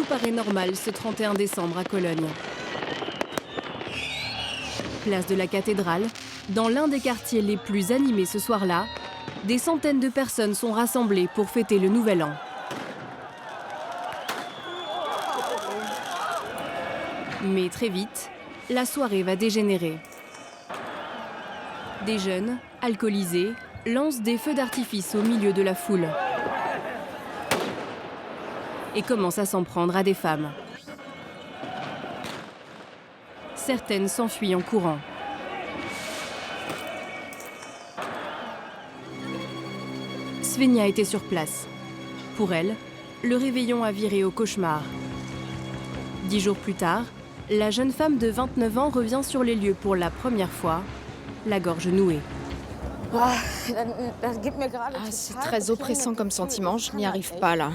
paraît normal ce 31 décembre à Cologne. Place de la Cathédrale, dans l'un des quartiers les plus animés ce soir-là, des centaines de personnes sont rassemblées pour fêter le Nouvel An. Mais très vite, la soirée va dégénérer. Des jeunes, alcoolisés, lancent des feux d'artifice au milieu de la foule et commencent à s'en prendre à des femmes. Certaines s'enfuient en courant. Svenja était sur place. Pour elle, le réveillon a viré au cauchemar. 10 jours plus tard, la jeune femme de 29 ans revient sur les lieux pour la première fois, la gorge nouée. Ah, c'est très oppressant comme sentiment, je n'y arrive pas là.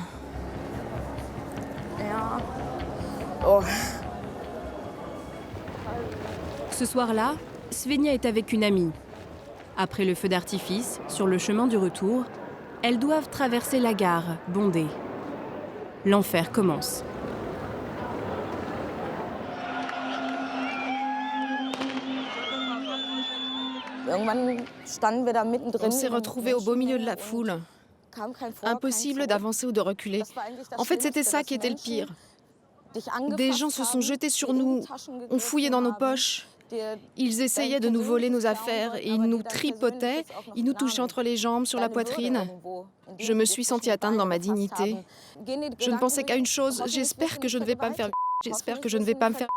Ce soir-là, Svenja est avec une amie. Après le feu d'artifice, sur le chemin du retour, elles doivent traverser la gare, bondée. L'enfer commence. On s'est retrouvés au beau milieu de la foule. Impossible d'avancer ou de reculer. En fait, c'était ça qui était le pire. Des gens se sont jetés sur nous, ont fouillé dans nos poches. Ils essayaient de nous voler nos affaires et ils nous tripotaient, ils nous touchaient entre les jambes, sur la poitrine. Je me suis sentie atteinte dans ma dignité. Je ne pensais qu'à une chose, j'espère que je ne vais pas me faire... J'espère que je ne vais pas me faire...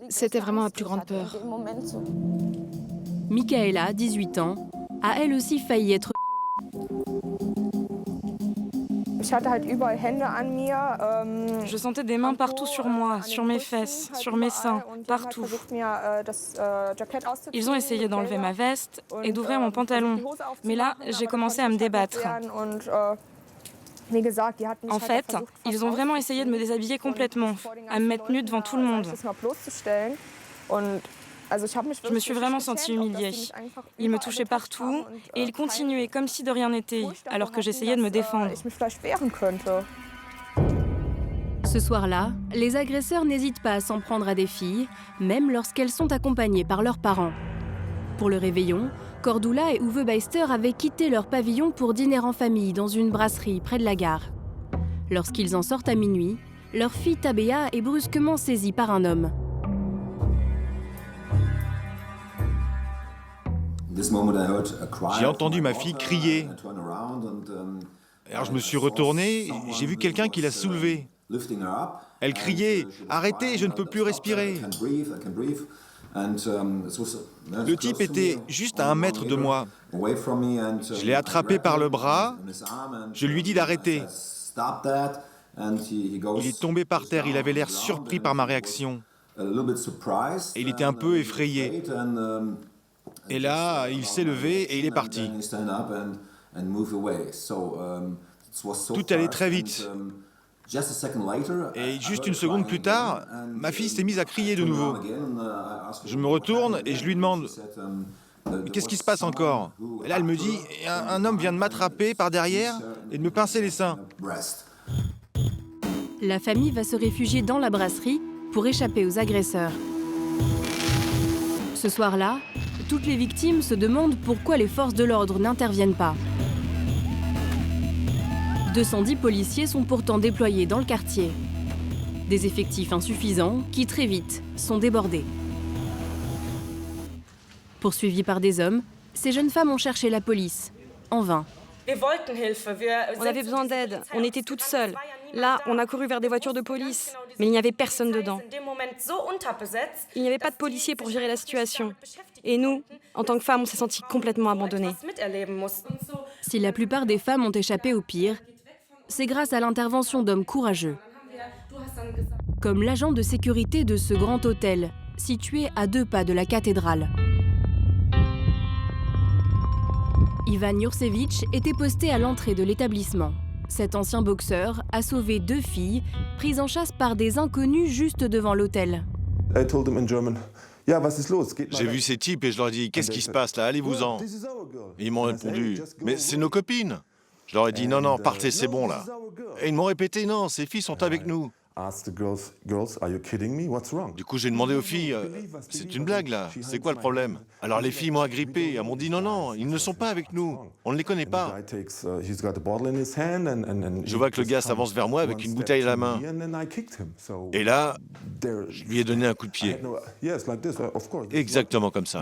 C'était vraiment ma plus grande peur. Michaela, 18 ans, a elle aussi failli être Je sentais des mains partout sur moi, sur mes fesses, sur mes seins, partout. Ils ont essayé d'enlever ma veste et d'ouvrir mon pantalon. Mais là, j'ai commencé à me débattre. En fait, ils ont vraiment essayé de me déshabiller complètement, à me mettre nue devant tout le monde. Je me suis vraiment sentie humiliée. Ils me touchaient partout et ils continuaient comme si de rien n'était, alors que j'essayais de me défendre. Ce soir-là, les agresseurs n'hésitent pas à s'en prendre à des filles, même lorsqu'elles sont accompagnées par leurs parents. Pour le réveillon, Cordula et Uwe Beister avaient quitté leur pavillon pour dîner en famille dans une brasserie près de la gare. Lorsqu'ils en sortent à minuit, leur fille Tabea est brusquement saisie par un homme. J'ai entendu ma fille crier. Alors je me suis retourné, j'ai vu quelqu'un qui l'a soulevée. Elle criait « Arrêtez, je ne peux plus respirer !» Le type était juste à 1 mètre de moi. Je l'ai attrapé par le bras, je lui ai dit d'arrêter. Il est tombé par terre, il avait l'air surpris par ma réaction. Et il était un peu effrayé. Et là, il s'est levé et il est parti. Tout allait très vite. Et juste une seconde plus tard, ma fille s'est mise à crier de nouveau. Je me retourne et je lui demande « Qu'est-ce qui se passe encore ?» Et là, elle me dit « Un homme vient de m'attraper par derrière et de me pincer les seins. » La famille va se réfugier dans la brasserie pour échapper aux agresseurs. Ce soir-là, toutes les victimes se demandent pourquoi les forces de l'ordre n'interviennent pas. 210 policiers sont pourtant déployés dans le quartier. Des effectifs insuffisants qui, très vite, sont débordés. Poursuivis par des hommes, ces jeunes femmes ont cherché la police, en vain. On avait besoin d'aide, on était toutes seules. Là, on a couru vers des voitures de police, mais il n'y avait personne dedans. Il n'y avait pas de policiers pour gérer la situation. Et nous, en tant que femmes, on s'est sentis complètement abandonnées. Si la plupart des femmes ont échappé au pire, c'est grâce à l'intervention d'hommes courageux. Comme l'agent de sécurité de ce grand hôtel, situé à 2 pas de la cathédrale. Ivan Jurcevic était posté à l'entrée de l'établissement. Cet ancien boxeur a sauvé 2 filles, prises en chasse par des inconnus juste devant l'hôtel. J'ai vu ces types et je leur ai dit « Qu'est-ce qui se passe là? Allez-vous-en » Et ils m'ont répondu « Mais c'est nos copines !» Je leur ai dit « Non, non, partez, c'est bon là !» Et ils m'ont répété « Non, ces filles sont avec nous !» Du coup, j'ai demandé aux filles, c'est une blague là, c'est quoi le problème? Alors les filles m'ont agrippé, elles m'ont dit non, non, ils ne sont pas avec nous, on ne les connaît pas. Je vois que le gars s'avance vers moi avec une bouteille à la main. Et là, je lui ai donné un coup de pied. Exactement comme ça.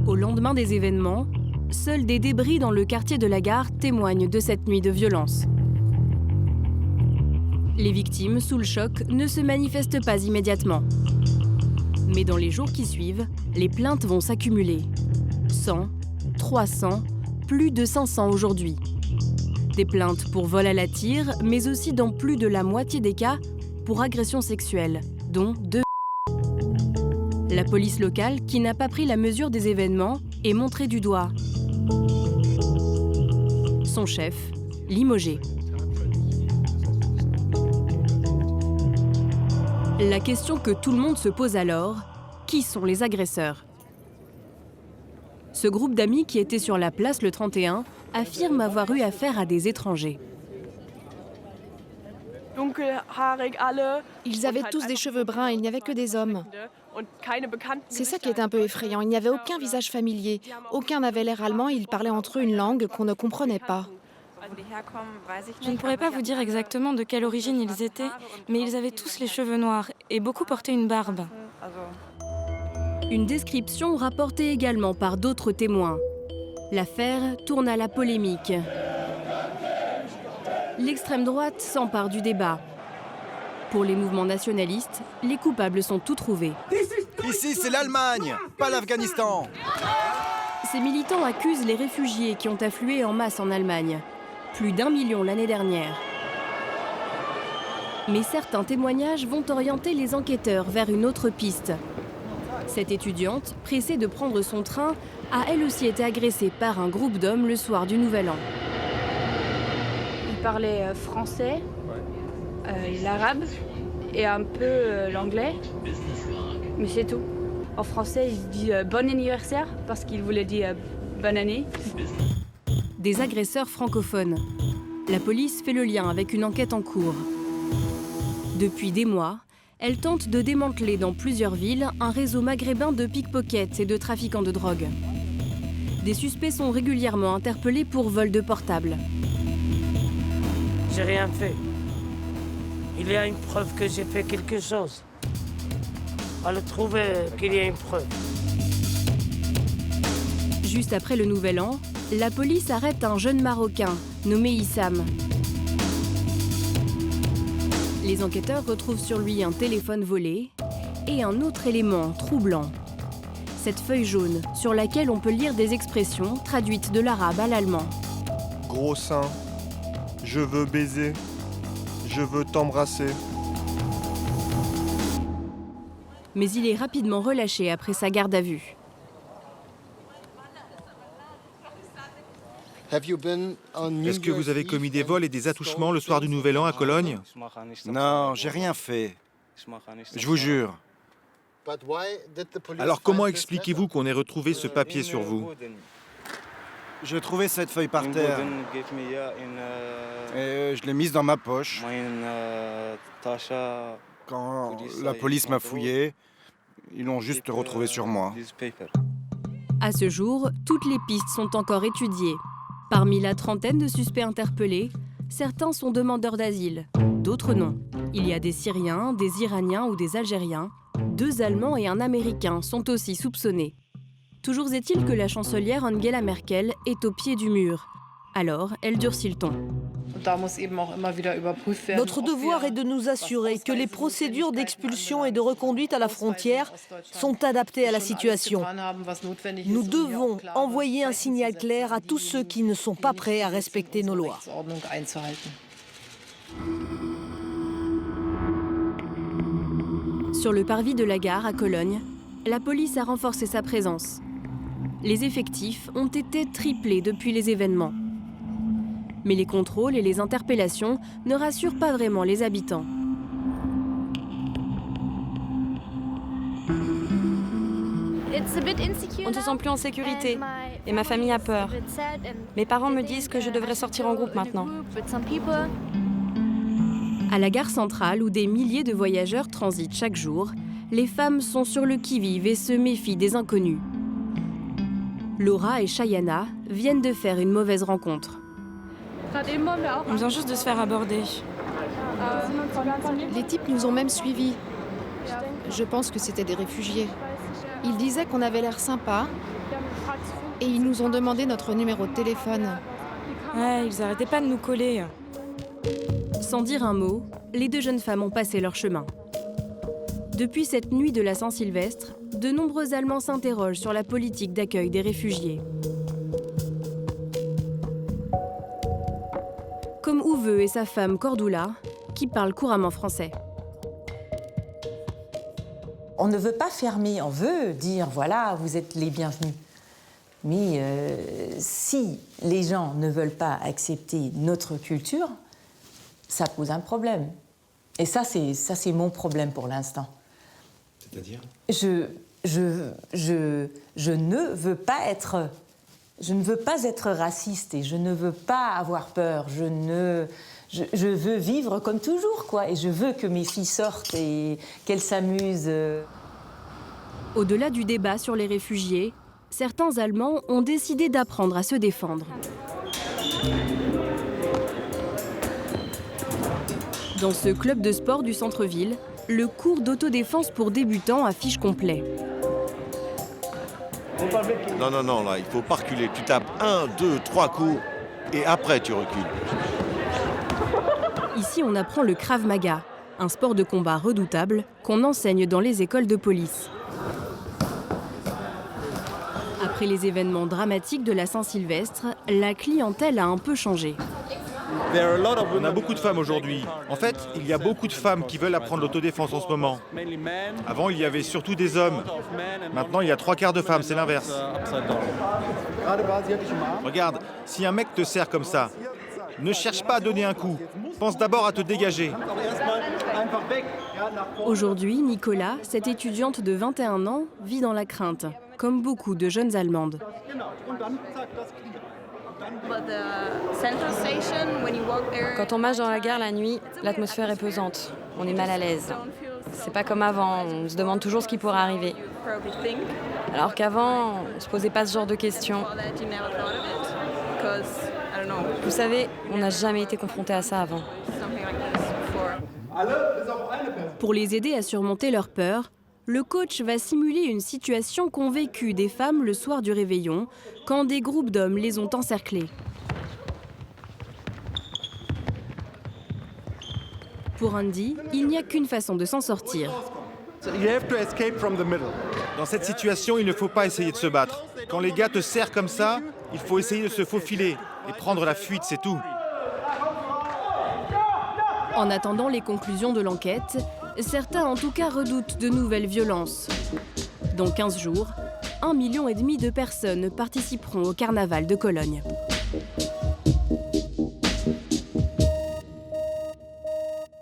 Au lendemain des événements, seuls des débris dans le quartier de la gare témoignent de cette nuit de violence. Les victimes, sous le choc, ne se manifestent pas immédiatement. Mais dans les jours qui suivent, les plaintes vont s'accumuler. 100, 300, plus de 500 aujourd'hui. Des plaintes pour vol à la tire, mais aussi dans plus de la moitié des cas, pour agression sexuelle, dont 2. La police locale, qui n'a pas pris la mesure des événements, est montrée du doigt. Son chef, limogé. La question que tout le monde se pose alors, qui sont les agresseurs? Ce groupe d'amis qui était sur la place le 31 affirme avoir eu affaire à des étrangers. Ils avaient tous des cheveux bruns, il n'y avait que des hommes. C'est ça qui est un peu effrayant, il n'y avait aucun visage familier, aucun n'avait l'air allemand, ils parlaient entre eux une langue qu'on ne comprenait pas. Je ne pourrais pas vous dire exactement de quelle origine ils étaient, mais ils avaient tous les cheveux noirs et beaucoup portaient une barbe. Une description rapportée également par d'autres témoins. L'affaire tourne à la polémique. L'extrême droite s'empare du débat. Pour les mouvements nationalistes, les coupables sont tous trouvés. Ici, c'est l'Allemagne, pas l'Afghanistan. Ces militants accusent les réfugiés qui ont afflué en masse en Allemagne. Plus d'1 million l'année dernière. Mais certains témoignages vont orienter les enquêteurs vers une autre piste. Cette étudiante, pressée de prendre son train, a elle aussi été agressée par un groupe d'hommes le soir du Nouvel An. Il parlait français, l'arabe et un peu l'anglais, mais c'est tout. En français, il dit bon anniversaire parce qu'il voulait dire bonne année. Des agresseurs francophones. La police fait le lien avec une enquête en cours. Depuis des mois, elle tente de démanteler dans plusieurs villes un réseau maghrébin de pickpockets et de trafiquants de drogue. Des suspects sont régulièrement interpellés pour vol de portable. J'ai rien fait. Il y a une preuve que j'ai fait quelque chose. On a trouvé qu'il y a une preuve. Juste après le Nouvel An, la police arrête un jeune Marocain nommé Issam. Les enquêteurs retrouvent sur lui un téléphone volé et un autre élément troublant. Cette feuille jaune sur laquelle on peut lire des expressions traduites de l'arabe à l'allemand. Gros sein, je veux baiser, je veux t'embrasser. Mais il est rapidement relâché après sa garde à vue. Est-ce que vous avez commis des vols et des attouchements le soir du Nouvel An à Cologne? Non, j'ai rien fait. Je vous jure. Alors comment expliquez-vous qu'on ait retrouvé ce papier sur vous? Je trouvais cette feuille par terre. Et je l'ai mise dans ma poche. Quand la police m'a fouillé, ils l'ont juste retrouvé sur moi. À ce jour, toutes les pistes sont encore étudiées. Parmi la trentaine de suspects interpellés, certains sont demandeurs d'asile, d'autres non. Il y a des Syriens, des Iraniens ou des Algériens. 2 Allemands et un Américain sont aussi soupçonnés. Toujours est-il que la chancelière Angela Merkel est au pied du mur. Alors, elle durcit le ton. Notre devoir est de nous assurer que les procédures d'expulsion et de reconduite à la frontière sont adaptées à la situation. Nous devons envoyer un signal clair à tous ceux qui ne sont pas prêts à respecter nos lois. Sur le parvis de la gare à Cologne, la police a renforcé sa présence. Les effectifs ont été triplés depuis les événements. Mais les contrôles et les interpellations ne rassurent pas vraiment les habitants. On ne se sent plus en sécurité et ma famille a peur. Mes parents me disent que je devrais sortir en groupe maintenant. À la gare centrale, où des milliers de voyageurs transitent chaque jour, les femmes sont sur le qui-vive et se méfient des inconnus. Laura et Chayana viennent de faire une mauvaise rencontre. On vient juste de se faire aborder. Les types nous ont même suivis. Je pense que c'était des réfugiés. Ils disaient qu'on avait l'air sympa et ils nous ont demandé notre numéro de téléphone. Ouais, ils arrêtaient pas de nous coller. Sans dire un mot, les deux jeunes femmes ont passé leur chemin. Depuis cette nuit de la Saint-Sylvestre, de nombreux Allemands s'interrogent sur la politique d'accueil des réfugiés. Comme Uwe et sa femme Cordula, qui parlent couramment français. On ne veut pas fermer, on veut dire, voilà, vous êtes les bienvenus. Mais si les gens ne veulent pas accepter notre culture, ça pose un problème. Et ça, c'est mon problème pour l'instant. C'est-à-dire ? Je ne veux pas être raciste et je ne veux pas avoir peur. Je veux vivre comme toujours, quoi. Et je veux que mes filles sortent et qu'elles s'amusent. Au-delà du débat sur les réfugiés, certains Allemands ont décidé d'apprendre à se défendre. Dans ce club de sport du centre-ville, le cours d'autodéfense pour débutants affiche complet. Non, là, il faut pas reculer. Tu tapes 1, 2, 3 coups et après tu recules. Ici, on apprend le Krav Maga, un sport de combat redoutable qu'on enseigne dans les écoles de police. Après les événements dramatiques de la Saint-Sylvestre, la clientèle a un peu changé. On a beaucoup de femmes aujourd'hui. En fait, il y a beaucoup de femmes qui veulent apprendre l'autodéfense en ce moment. Avant, il y avait surtout des hommes. Maintenant, il y a 3/4 de femmes, c'est l'inverse. Regarde, si un mec te serre comme ça, ne cherche pas à donner un coup. Pense d'abord à te dégager. Aujourd'hui, Nicola, cette étudiante de 21 ans, vit dans la crainte, comme beaucoup de jeunes Allemandes. Quand on marche dans la gare la nuit, l'atmosphère est pesante. On est mal à l'aise. C'est pas comme avant, on se demande toujours ce qui pourrait arriver. Alors qu'avant, on se posait pas ce genre de questions. Vous savez, on n'a jamais été confronté à ça avant. Pour les aider à surmonter leur peur, le coach va simuler une situation qu'ont vécue des femmes le soir du réveillon, quand des groupes d'hommes les ont encerclées. Pour Andy, il n'y a qu'une façon de s'en sortir. Dans cette situation, il ne faut pas essayer de se battre. Quand les gars te serrent comme ça, il faut essayer de se faufiler et prendre la fuite, c'est tout. En attendant les conclusions de l'enquête, certains en tout cas redoutent de nouvelles violences. Dans 15 jours, 1,5 million de personnes participeront au carnaval de Cologne.